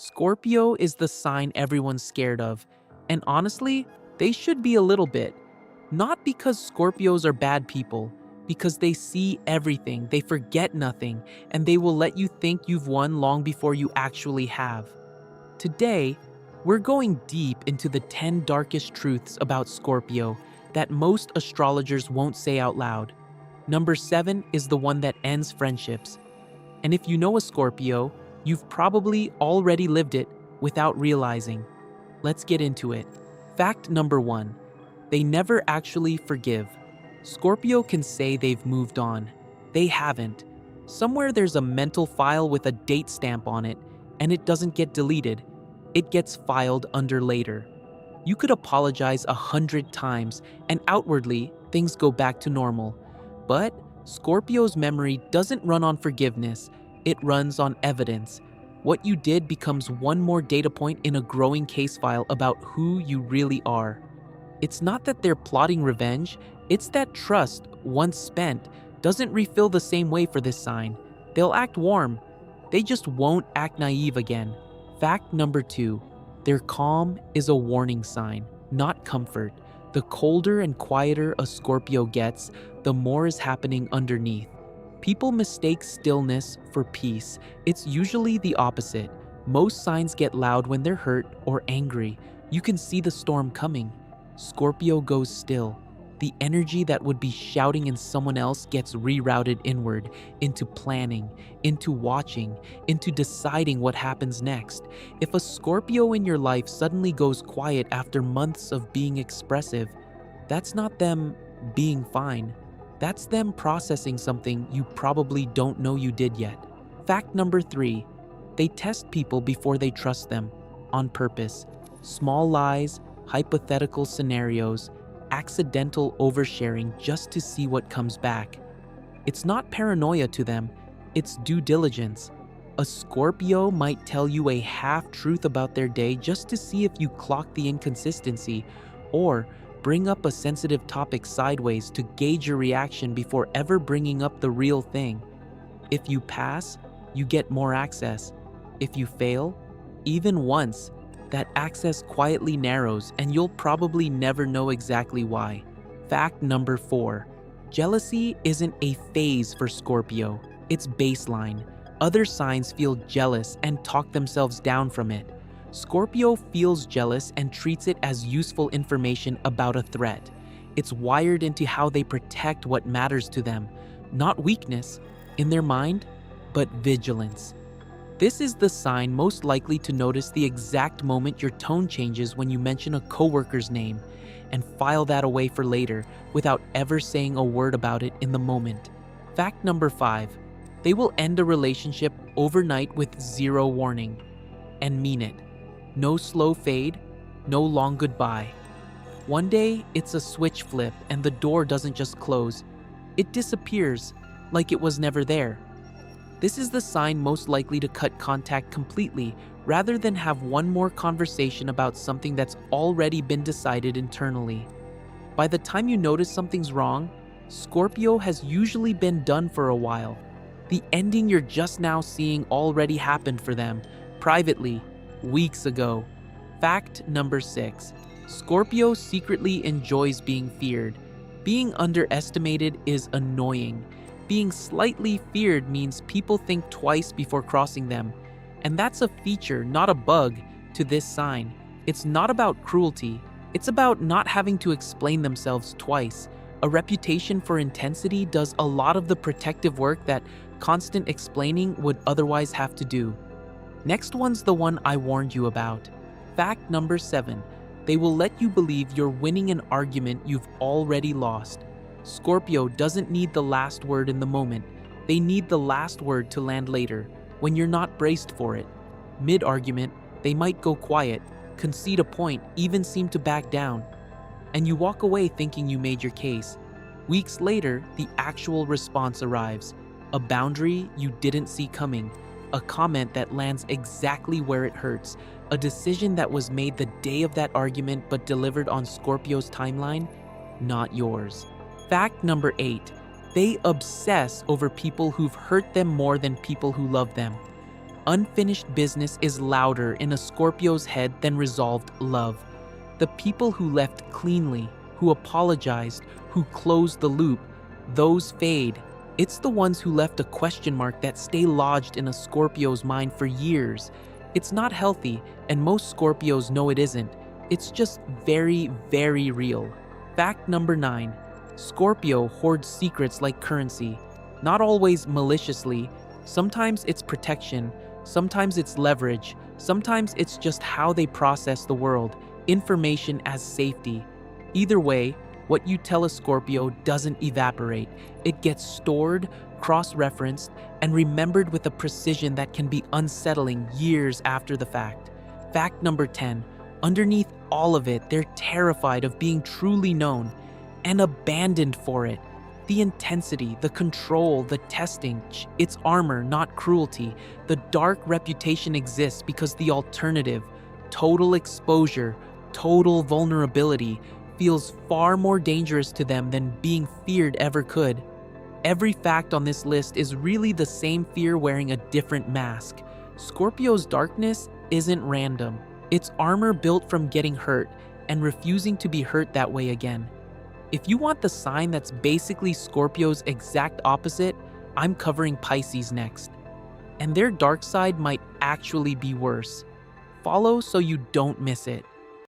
Scorpio is the sign everyone's scared of, and honestly, they should be a little bit. Not because Scorpios are bad people, because they see everything, they forget nothing, and they will let you think you've won long before you actually have. Today, we're going deep into the 10 darkest truths about Scorpio that most astrologers won't say out loud. Number 7 is the one that ends friendships. And if you know a Scorpio, you've probably already lived it without realizing. Let's get into it. Fact number 1. They never actually forgive. Scorpio can say they've moved on. They haven't. Somewhere there's a mental file with a date stamp on it, and it doesn't get deleted. It gets filed under later. You could apologize 100 times, and outwardly, things go back to normal. But Scorpio's memory doesn't run on forgiveness, it runs on evidence. What you did becomes one more data point in a growing case file about who you really are. It's not that they're plotting revenge, it's that trust, once spent, doesn't refill the same way for this sign. They'll act warm, they just won't act naive again. Fact number 2. Their calm is a warning sign, not comfort. The colder and quieter a Scorpio gets, the more is happening underneath. People mistake stillness for peace. It's usually the opposite. Most signs get loud when they're hurt or angry. You can see the storm coming. Scorpio goes still. The energy that would be shouting in someone else gets rerouted inward, into planning, into watching, into deciding what happens next. If a Scorpio in your life suddenly goes quiet after months of being expressive, that's not them being fine. That's them processing something you probably don't know you did yet. Fact number 3. They test people before they trust them, on purpose. Small lies, hypothetical scenarios, accidental oversharing just to see what comes back. It's not paranoia to them, it's due diligence. A Scorpio might tell you a half-truth about their day just to see if you clock the inconsistency, or bring up a sensitive topic sideways to gauge your reaction before ever bringing up the real thing. If you pass, you get more access. If you fail, even once, that access quietly narrows and you'll probably never know exactly why. Fact number 4. Jealousy isn't a phase for Scorpio, it's baseline. Other signs feel jealous and talk themselves down from it. Scorpio feels jealous and treats it as useful information about a threat. It's wired into how they protect what matters to them, not weakness in their mind, but vigilance. This is the sign most likely to notice the exact moment your tone changes when you mention a coworker's name and file that away for later without ever saying a word about it in the moment. Fact number 5. They will end a relationship overnight with zero warning and mean it. No slow fade, no long goodbye. One day, it's a switch flip and the door doesn't just close. It disappears, like it was never there. This is the sign most likely to cut contact completely rather than have one more conversation about something that's already been decided internally. By the time you notice something's wrong, Scorpio has usually been done for a while. The ending you're just now seeing already happened for them, privately, weeks ago. Fact number 6. Scorpio secretly enjoys being feared. Being underestimated is annoying. Being slightly feared means people think twice before crossing them. And that's a feature, not a bug, to this sign. It's not about cruelty. It's about not having to explain themselves twice. A reputation for intensity does a lot of the protective work that constant explaining would otherwise have to do. Next one's the one I warned you about. Fact number 7. They will let you believe you're winning an argument you've already lost. Scorpio doesn't need the last word in the moment. They need the last word to land later, when you're not braced for it. Mid-argument, they might go quiet, concede a point, even seem to back down. And you walk away thinking you made your case. Weeks later, the actual response arrives. A boundary you didn't see coming. A comment that lands exactly where it hurts. A decision that was made the day of that argument but delivered on Scorpio's timeline, not yours. Fact number 8. They obsess over people who've hurt them more than people who love them. Unfinished business is louder in a Scorpio's head than resolved love. The people who left cleanly, who apologized, who closed the loop, those fade. It's the ones who left a question mark that stay lodged in a Scorpio's mind for years. It's not healthy, and most Scorpios know it isn't. It's just very, very real. Fact number 9. Scorpio hoards secrets like currency. Not always maliciously. Sometimes it's protection. Sometimes it's leverage. Sometimes it's just how they process the world. Information as safety. Either way, what you tell a Scorpio doesn't evaporate. It gets stored, cross-referenced, and remembered with a precision that can be unsettling years after the fact. Fact number 10. Underneath all of it, they're terrified of being truly known and abandoned for it. The intensity, the control, the testing, it's armor, not cruelty. The dark reputation exists because the alternative, total exposure, total vulnerability, feels far more dangerous to them than being feared ever could. Every fact on this list is really the same fear wearing a different mask. Scorpio's darkness isn't random. It's armor built from getting hurt and refusing to be hurt that way again. If you want the sign that's basically Scorpio's exact opposite, I'm covering Pisces next. And their dark side might actually be worse. Follow so you don't miss it.